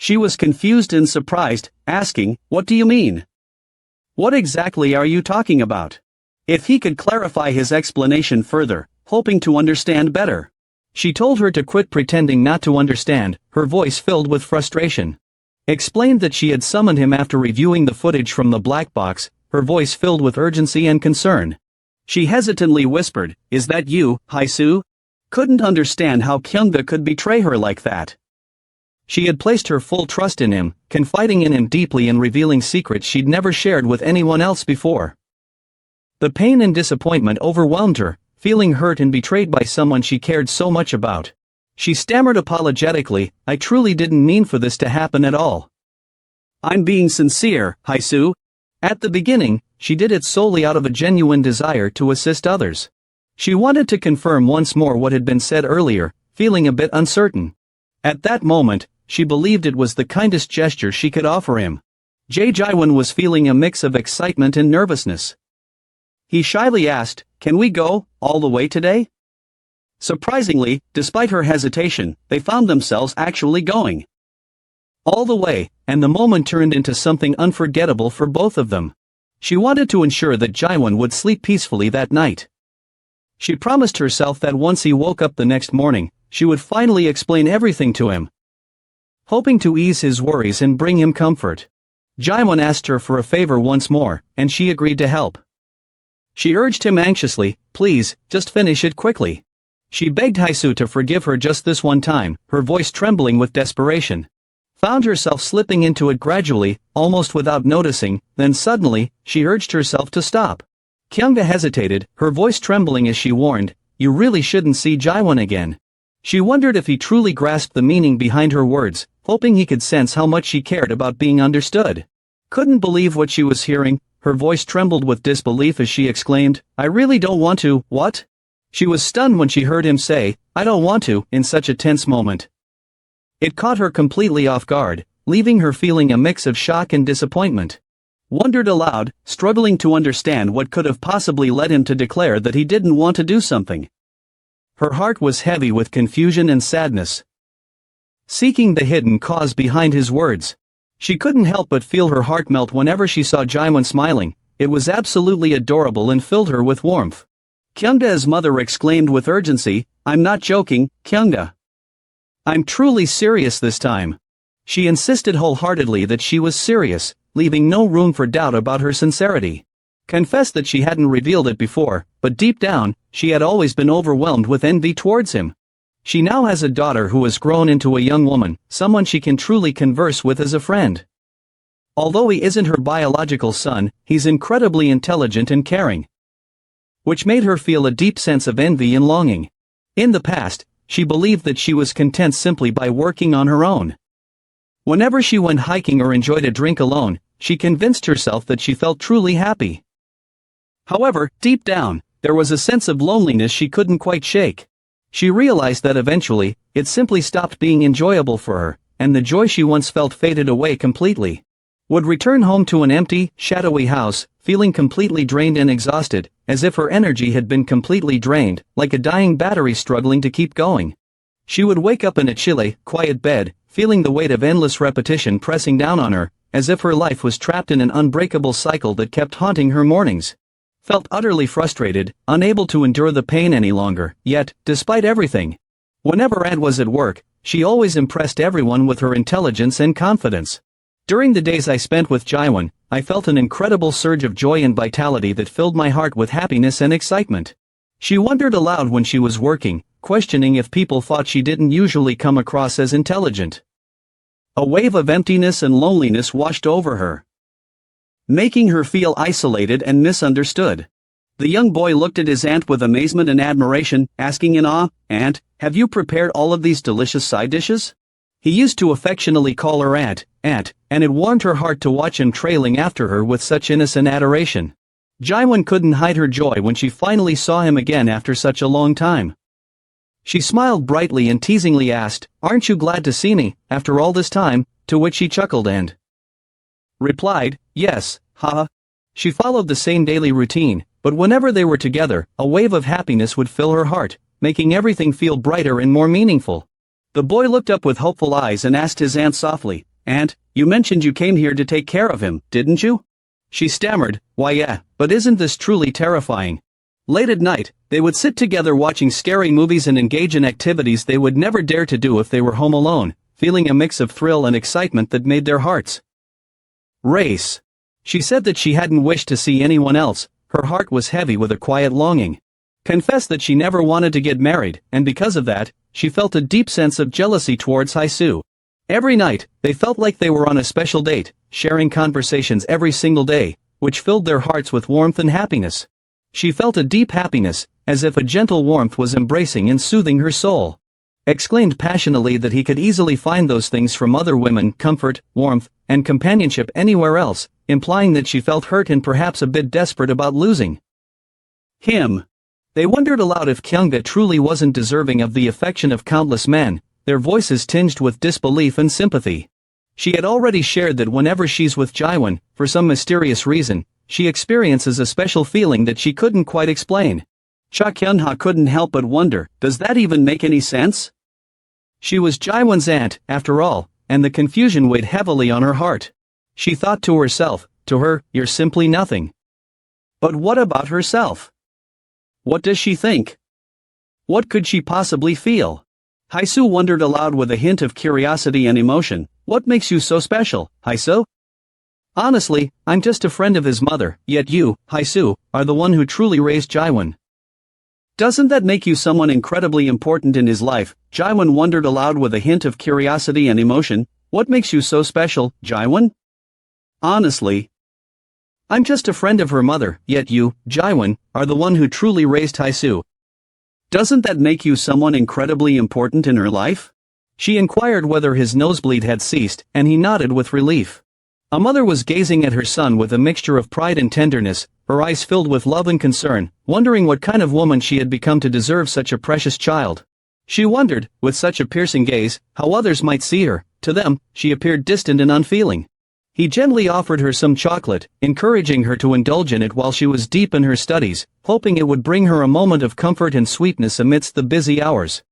She was confused and surprised, asking, "What do you mean? What exactly are you talking about?" If he could clarify his explanation further, hoping to understand better. She told her to quit pretending not to understand, her voice filled with frustration. Explained that she had summoned him after reviewing the footage from the black box, her voice filled with urgency and concern. She hesitantly whispered, "Is that you, Haisu?" Couldn't understand how Kyungga could betray her like that. She had placed her full trust in him, confiding in him deeply and revealing secrets she'd never shared with anyone else before. The pain and disappointment overwhelmed her, feeling hurt and betrayed by someone she cared so much about. She stammered apologetically, "I truly didn't mean for this to happen at all. I'm being sincere, Haisu." At the beginning, she did it solely out of a genuine desire to assist others. She wanted to confirm once more what had been said earlier, feeling a bit uncertain. At that moment, she believed it was the kindest gesture she could offer him. Jiwon was feeling a mix of excitement and nervousness. He shyly asked, "Can we go, all the way today?" Surprisingly, despite her hesitation, they found themselves actually going all the way, and the moment turned into something unforgettable for both of them. She wanted to ensure that Jiwon would sleep peacefully that night. She promised herself that once he woke up the next morning, she would finally explain everything to him, hoping to ease his worries and bring him comfort. Jiwon asked her for a favor once more, and she agreed to help. She urged him anxiously, "Please, just finish it quickly." She begged Haisu to forgive her just this one time, her voice trembling with desperation. Found herself slipping into it gradually, almost without noticing, then suddenly, she urged herself to stop. Kyungga hesitated, her voice trembling as she warned, "You really shouldn't see Jiwon again." She wondered if he truly grasped the meaning behind her words, hoping he could sense how much she cared about being understood. Couldn't believe what she was hearing, her voice trembled with disbelief as she exclaimed, "I really don't want to, what?" She was stunned when she heard him say, "I don't want to," in such a tense moment. It caught her completely off guard, leaving her feeling a mix of shock and disappointment. Wondered aloud, struggling to understand what could have possibly led him to declare that he didn't want to do something. Her heart was heavy with confusion and sadness, seeking the hidden cause behind his words. She couldn't help but feel her heart melt whenever she saw Jiwon smiling. It was absolutely adorable and filled her with warmth. Kyungga's mother exclaimed with urgency, "I'm not joking, Kyungga. I'm truly serious this time." She insisted wholeheartedly that she was serious, leaving no room for doubt about her sincerity. Confessed that she hadn't revealed it before, but deep down, she had always been overwhelmed with envy towards him. She now has a daughter who has grown into a young woman, someone she can truly converse with as a friend. Although he isn't her biological son, he's incredibly intelligent and caring, which made her feel a deep sense of envy and longing. In the past, she believed that she was content simply by working on her own. Whenever she went hiking or enjoyed a drink alone, she convinced herself that she felt truly happy. However, deep down, there was a sense of loneliness she couldn't quite shake. She realized that eventually, it simply stopped being enjoyable for her, and the joy she once felt faded away completely. Would return home to an empty, shadowy house, feeling completely drained and exhausted, as if her energy had been completely drained, like a dying battery struggling to keep going. She would wake up in a chilly, quiet bed, feeling the weight of endless repetition pressing down on her, as if her life was trapped in an unbreakable cycle that kept haunting her mornings. Felt utterly frustrated, unable to endure the pain any longer, yet, despite everything, whenever Aunt was at work, she always impressed everyone with her intelligence and confidence. During the days I spent with Jiwon, I felt an incredible surge of joy and vitality that filled my heart with happiness and excitement. She wondered aloud when she was working, questioning if people thought she didn't usually come across as intelligent. A wave of emptiness and loneliness washed over her, making her feel isolated and misunderstood. The young boy looked at his aunt with amazement and admiration, asking in awe, "Aunt, have you prepared all of these delicious side dishes?" He used to affectionately call her Aunt, and it warmed her heart to watch him trailing after her with such innocent adoration. Jiwon couldn't hide her joy when she finally saw him again after such a long time. She smiled brightly and teasingly asked, "Aren't you glad to see me, after all this time?" To which he chuckled and replied, "Yes, haha." She followed the same daily routine, but whenever they were together, a wave of happiness would fill her heart, making everything feel brighter and more meaningful. The boy looked up with hopeful eyes and asked his aunt softly, Aunt, you mentioned you came here to take care of him, didn't you? She stammered, why yeah, but isn't this truly terrifying? Late at night, they would sit together watching scary movies and engage in activities they would never dare to do if they were home alone, feeling a mix of thrill and excitement that made their hearts race. She said that she hadn't wished to see anyone else, her heart was heavy with a quiet longing. Confessed that she never wanted to get married, and because of that, she felt a deep sense of jealousy towards Haisu. Every night, they felt like they were on a special date, sharing conversations every single day, which filled their hearts with warmth and happiness. She felt a deep happiness, as if a gentle warmth was embracing and soothing her soul. Exclaimed passionately that he could easily find those things from other women, comfort, warmth, and companionship anywhere else, implying that she felt hurt and perhaps a bit desperate about losing him. They wondered aloud if Kyungga truly wasn't deserving of the affection of countless men, their voices tinged with disbelief and sympathy. She had already shared that whenever she's with Jiwon, for some mysterious reason, she experiences a special feeling that she couldn't quite explain. Cha Kyunha couldn't help but wonder, does that even make any sense? She was Jiwon's aunt, after all, and the confusion weighed heavily on her heart. She thought to herself, to her, you're simply nothing. But what about herself? What does she think? What could she possibly feel? Haisu wondered aloud with a hint of curiosity and emotion, what makes you so special, Haisu? Honestly, I'm just a friend of his mother, yet you, Haisu, are the one who truly raised Jiwon. Doesn't that make you someone incredibly important in his life? Jiwon wondered aloud with a hint of curiosity and emotion, what makes you so special, Jiwon? Honestly, I'm just a friend of her mother, yet you, Jiwon, are the one who truly raised Haisu. Doesn't that make you someone incredibly important in her life? She inquired whether his nosebleed had ceased, and he nodded with relief. A mother was gazing at her son with a mixture of pride and tenderness, her eyes filled with love and concern, wondering what kind of woman she had become to deserve such a precious child. She wondered, with such a piercing gaze, how others might see her. To them, she appeared distant and unfeeling. He gently offered her some chocolate, encouraging her to indulge in it while she was deep in her studies, hoping it would bring her a moment of comfort and sweetness amidst the busy hours.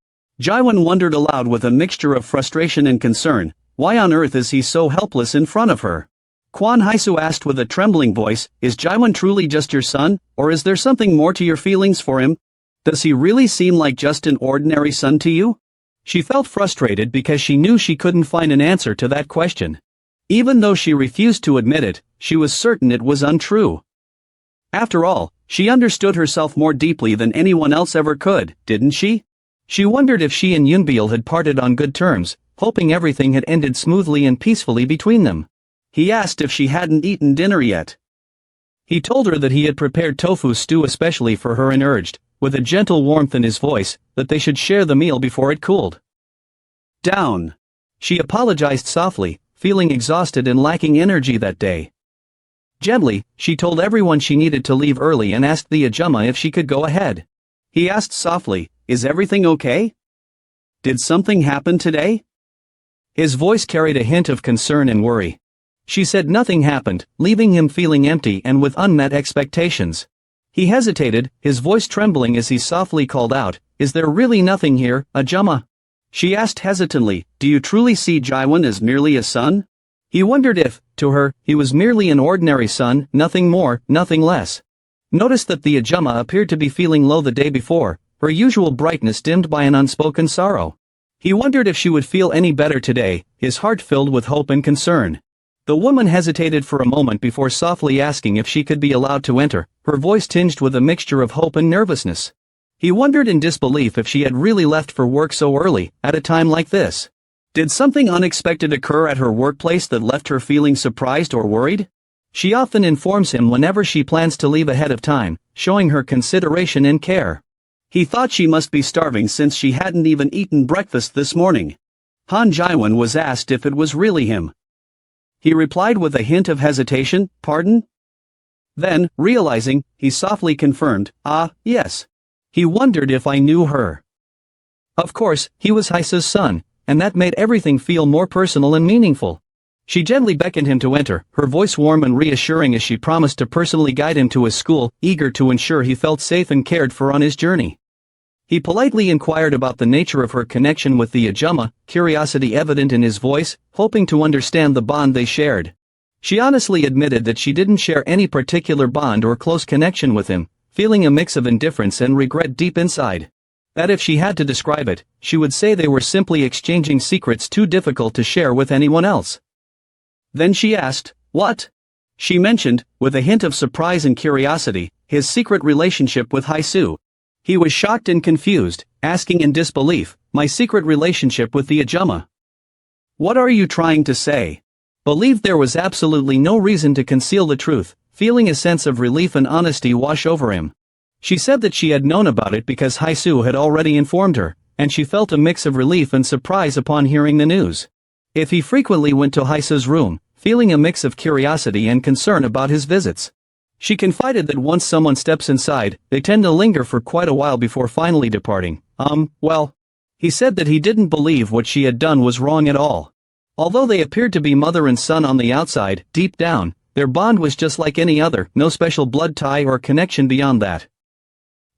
Jiwon wondered aloud with a mixture of frustration and concern, why on earth is he so helpless in front of her? Kwon Haisu asked with a trembling voice, is Jiwon truly just your son, or is there something more to your feelings for him? Does he really seem like just an ordinary son to you? She felt frustrated because she knew she couldn't find an answer to that question. Even though she refused to admit it, she was certain it was untrue. After all, she understood herself more deeply than anyone else ever could, didn't she? She wondered if she and Yoonbil had parted on good terms, hoping everything had ended smoothly and peacefully between them. He asked if she hadn't eaten dinner yet. He told her that he had prepared tofu stew especially for her and urged, with a gentle warmth in his voice, that they should share the meal before it cooled down. She apologized softly, feeling exhausted and lacking energy that day. Gently, she told everyone she needed to leave early and asked the Ajumma if she could go ahead. He asked softly, is everything okay? Did something happen today? His voice carried a hint of concern and worry. She said nothing happened, leaving him feeling empty and with unmet expectations. He hesitated, his voice trembling as he softly called out, is there really nothing here, Ajumma? She asked hesitantly, do you truly see Jiwon as merely a son? He wondered if, to her, he was merely an ordinary son, nothing more, nothing less. Noticed that the Ajumma appeared to be feeling low the day before, her usual brightness dimmed by an unspoken sorrow. He wondered if she would feel any better today, his heart filled with hope and concern. The woman hesitated for a moment before softly asking if she could be allowed to enter, her voice tinged with a mixture of hope and nervousness. He wondered in disbelief if she had really left for work so early, at a time like this. Did something unexpected occur at her workplace that left her feeling surprised or worried? She often informs him whenever she plans to leave ahead of time, showing her consideration and care. He thought she must be starving since she hadn't even eaten breakfast this morning. Han Jiwon was asked if it was really him. He replied with a hint of hesitation, pardon? Then, realizing, he softly confirmed, yes. He wondered if I knew her. Of course, he was Haisu's son, and that made everything feel more personal and meaningful. She gently beckoned him to enter, her voice warm and reassuring as she promised to personally guide him to his school, eager to ensure he felt safe and cared for on his journey. He politely inquired about the nature of her connection with the Ajumma, curiosity evident in his voice, hoping to understand the bond they shared. She honestly admitted that she didn't share any particular bond or close connection with him, feeling a mix of indifference and regret deep inside. That if she had to describe it, she would say they were simply exchanging secrets too difficult to share with anyone else. Then she asked, "What?" She mentioned, with a hint of surprise and curiosity, his secret relationship with Haisu. He was shocked and confused, asking in disbelief, "My secret relationship with the Ajumma? What are you trying to say?" Believed there was absolutely no reason to conceal the truth, feeling a sense of relief and honesty wash over him. She said that she had known about it because Haisu had already informed her, and she felt a mix of relief and surprise upon hearing the news. If he frequently went to Haisu's room, feeling a mix of curiosity and concern about his visits. She confided that once someone steps inside, they tend to linger for quite a while before finally departing. Well. He said that he didn't believe what she had done was wrong at all. Although they appeared to be mother and son on the outside, deep down, their bond was just like any other, no special blood tie or connection beyond that.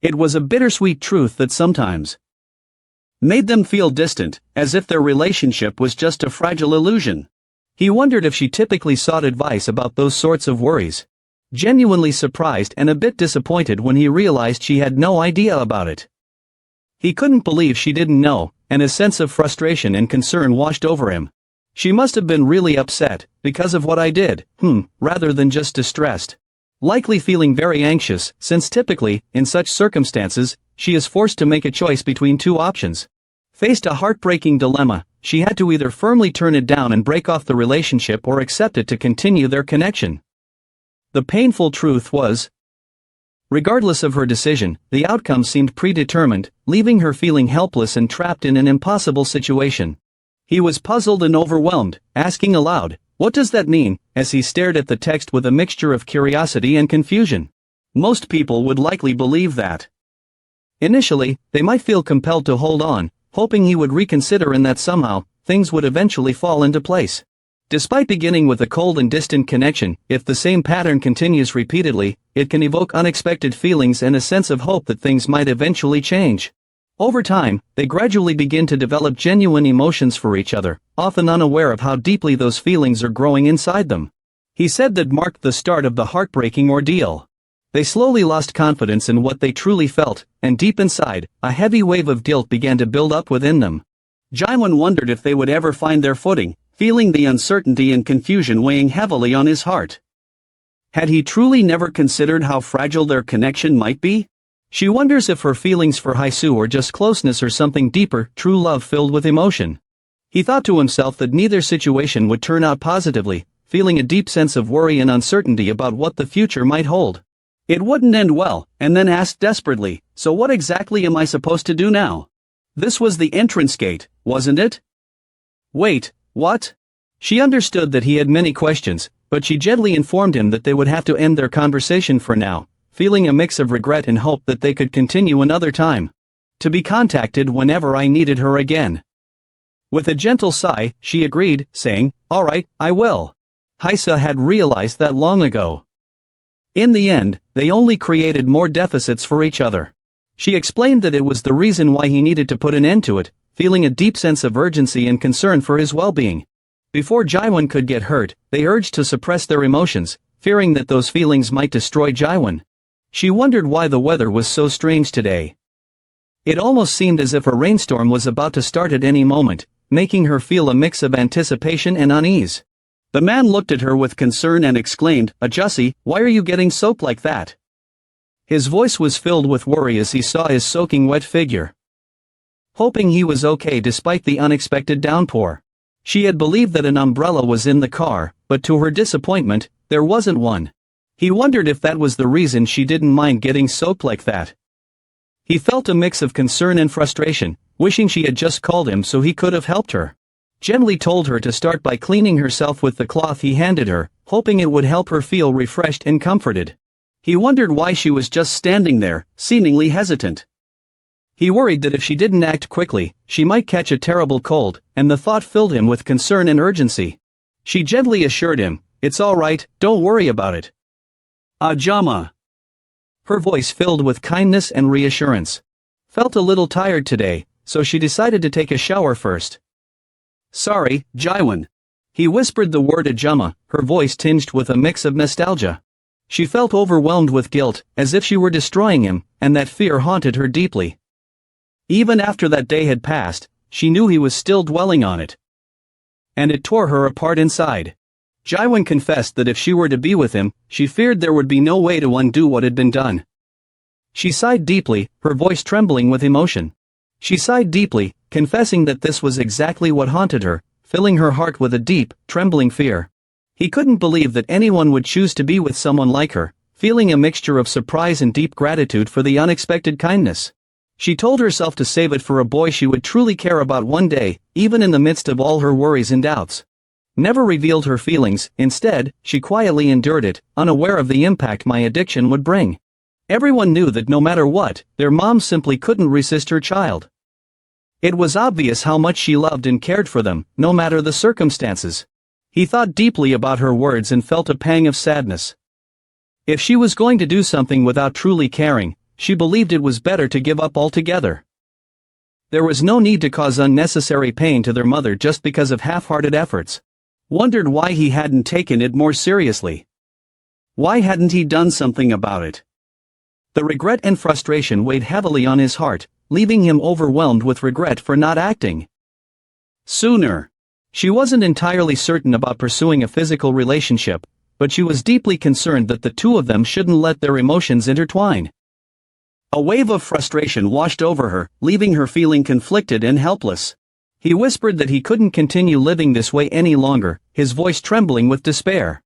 It was a bittersweet truth that sometimes made them feel distant, as if their relationship was just a fragile illusion. He wondered if she typically sought advice about those sorts of worries. Genuinely surprised and a bit disappointed when he realized she had no idea about it. He couldn't believe she didn't know, and a sense of frustration and concern washed over him. She must have been really upset, because of what I did, rather than just distressed. Likely feeling very anxious, since typically, in such circumstances, she is forced to make a choice between two options. Faced a heartbreaking dilemma, she had to either firmly turn it down and break off the relationship or accept it to continue their connection. The painful truth was, regardless of her decision, the outcome seemed predetermined, leaving her feeling helpless and trapped in an impossible situation. He was puzzled and overwhelmed, asking aloud, "What does that mean?" as he stared at the text with a mixture of curiosity and confusion. Most people would likely believe that. Initially, they might feel compelled to hold on, hoping he would reconsider and that somehow, things would eventually fall into place. Despite beginning with a cold and distant connection, if the same pattern continues repeatedly, it can evoke unexpected feelings and a sense of hope that things might eventually change. Over time, they gradually begin to develop genuine emotions for each other, often unaware of how deeply those feelings are growing inside them. He said that marked the start of the heartbreaking ordeal. They slowly lost confidence in what they truly felt, and deep inside, a heavy wave of guilt began to build up within them. Jiwon wondered if they would ever find their footing, feeling the uncertainty and confusion weighing heavily on his heart. Had he truly never considered how fragile their connection might be? She wonders if her feelings for Haisu are just closeness or something deeper, true love filled with emotion. He thought to himself that neither situation would turn out positively, feeling a deep sense of worry and uncertainty about what the future might hold. It wouldn't end well, and then asked desperately, "So what exactly am I supposed to do now?" This was the entrance gate, wasn't it? Wait, what? She understood that he had many questions, but she gently informed him that they would have to end their conversation for now, feeling a mix of regret and hope that they could continue another time. To be contacted whenever I needed her again. With a gentle sigh, she agreed, saying, "All right, I will." Haisa had realized that long ago. In the end, they only created more deficits for each other. She explained that it was the reason why he needed to put an end to it, feeling a deep sense of urgency and concern for his well-being. Before Jiwon could get hurt, they urged to suppress their emotions, fearing that those feelings might destroy Jiwon. She wondered why the weather was so strange today. It almost seemed as if a rainstorm was about to start at any moment, making her feel a mix of anticipation and unease. The man looked at her with concern and exclaimed, "Ajussi, why are you getting soaked like that?" His voice was filled with worry as he saw his soaking wet figure. Hoping he was okay despite the unexpected downpour. She had believed that an umbrella was in the car, but to her disappointment, there wasn't one. He wondered if that was the reason she didn't mind getting soaked like that. He felt a mix of concern and frustration, wishing she had just called him so he could have helped her. Gently told her to start by cleaning herself with the cloth he handed her, hoping it would help her feel refreshed and comforted. He wondered why she was just standing there, seemingly hesitant. He worried that if she didn't act quickly, she might catch a terrible cold, and the thought filled him with concern and urgency. She gently assured him, "It's all right, don't worry about it." Ajumma. Her voice filled with kindness and reassurance. Felt a little tired today, so she decided to take a shower first. Sorry, Jiwon. He whispered the word Ajuma, her voice tinged with a mix of nostalgia. She felt overwhelmed with guilt, as if she were destroying him, and that fear haunted her deeply. Even after that day had passed, she knew he was still dwelling on it. And it tore her apart inside. Jiwon confessed that if she were to be with him, she feared there would be no way to undo what had been done. She sighed deeply, her voice trembling with emotion. She sighed deeply, confessing that this was exactly what haunted her, filling her heart with a deep, trembling fear. He couldn't believe that anyone would choose to be with someone like her, feeling a mixture of surprise and deep gratitude for the unexpected kindness. She told herself to save it for a boy she would truly care about one day, even in the midst of all her worries and doubts. Never revealed her feelings, instead, she quietly endured it, unaware of the impact my addiction would bring. Everyone knew that no matter what, their mom simply couldn't resist her child. It was obvious how much she loved and cared for them, no matter the circumstances. He thought deeply about her words and felt a pang of sadness. If she was going to do something without truly caring, she believed it was better to give up altogether. There was no need to cause unnecessary pain to their mother just because of half-hearted efforts. Wondered why he hadn't taken it more seriously. Why hadn't he done something about it? The regret and frustration weighed heavily on his heart, leaving him overwhelmed with regret for not acting sooner. She wasn't entirely certain about pursuing a physical relationship, but she was deeply concerned that the two of them shouldn't let their emotions intertwine. A wave of frustration washed over her, leaving her feeling conflicted and helpless. He whispered that he couldn't continue living this way any longer, his voice trembling with despair.